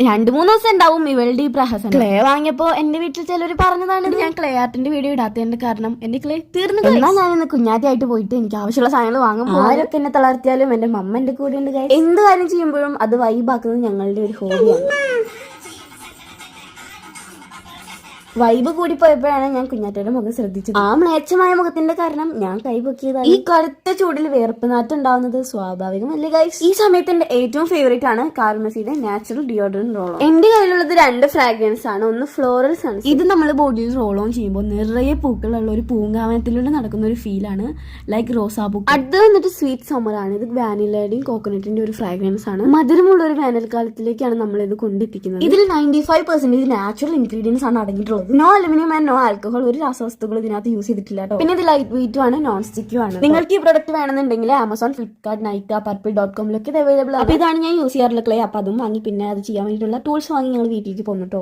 2-3 ദിവസം ഉണ്ടാവും ഇവളുടെ ഈ പ്രഹസനം. ക്ലേ വാങ്ങിയപ്പോ എന്റെ വീട്ടിൽ ചിലർ പറഞ്ഞതാണ് ഞാൻ ക്ലേ ആർട്ടിന്റെ വീഡിയോ ഇടാത്തതിന്റെ കാരണം എന്റെ ക്ലേ തീർന്നു. എന്നാൽ ഞാൻ ഇന്ന് കുഞ്ഞാറ്റായിട്ട് പോയിട്ട് എനിക്ക് ആവശ്യമുള്ള സാധനങ്ങൾ വാങ്ങും. ആരൊക്കെ എന്നെ തളർത്തിയാലും എന്റെ മമ്മ എന്റെ കൂടെ ഉണ്ട്. എന്ത് കാര്യം ചെയ്യുമ്പോഴും അത് വൈബാക്കുന്നത് ഞങ്ങളുടെ ഒരു ഹോബിയാണ്. വൈബ് കൂടി പോയപ്പോഴാണ് ഞാൻ കുഞ്ഞാറ്റയുടെ മുഖം ശ്രദ്ധിച്ചത്. ആ മ്ലേച്ഛമായ മുഖത്തിന്റെ കാരണം ഞാൻ കൈപൊക്കിയതാണ്. ഈ കടുത്ത ചൂടിൽ വിയർപ്പ് നാറ്റം ഉണ്ടാവുന്നത് സ്വാഭാവികമല്ലേ ഗൈസ്. ഈ സമയത്ത് എന്റെ ഏറ്റവും ഫേവറേറ്റ് ആണ് കാർമസിയുടെ നാച്ചുറൽ ഡിയോഡറന്റ് റോൾ ഓൺ. എന്റെ കയ്യിലുള്ളത് 2 ഫ്രാഗ്രൻസ് ആണ്. ഒന്ന് ഫ്ലോറൽ സൺ. ഇത് നമ്മൾ ബോഡിയിൽ റോൾ ഓൺ ചെയ്യുമ്പോൾ നിറയെ പൂക്കളുള്ള ഒരു പൂങ്കാവനത്തിലൂടെ നടക്കുന്ന ഒരു ഫീൽ ആണ്, ലൈക്ക് റോസാപ്പൂ. അടുത്ത് വന്നിട്ട് സ്വീറ്റ് സമ്മർ ആണ്. ഇത് വാനിലയുടെയും കോക്കനട്ടിന്റെ ഒരു ഫ്രാഗ്രൻസ് ആണ്. മധുരമുള്ള ഒരു വേനൽക്കാലത്തിലേക്കാണ് നമ്മൾ ഇത് കൊണ്ടെത്തിക്കുന്നത്. ഇതിൽ 95% നാച്ചുറൽ ഇൻഗ്രീഡിയൻസ് ആണ് അടങ്ങിയിട്ടുള്ളത്. No aluminium and no alcohol. ഒരു രാസവസ്തുക്കൾ ഇതിനകത്ത് യൂസ് ചെയ്തിട്ടില്ല കേട്ടോ. പിന്നെ ഇത് ലൈറ്റ് വെയിറ്റും ആണ്, നോൺ സ്റ്റിക്കും ആണ്. നിങ്ങൾക്ക് ഈ പ്രൊഡക്റ്റ് വേണമെന്നുണ്ടെങ്കിൽ ആമസോൺ, ഫ്ലിപ്കാർട്ട്, നൈക്ക, purple.com ഇത് അവൈലബിൾ ആണ്. അപ്പൊ ഇതാണ് ഞാൻ യൂസ് ചെയ്യാറുള്ള ക്ലേ. അപ്പൊ അതും വാങ്ങി പിന്നെ അത് ചെയ്യാൻ വേണ്ടിയിട്ടുള്ള ടൂൾസ് വാങ്ങി ഞങ്ങൾ വീട്ടിലേക്ക് പോന്നു കേട്ടോ.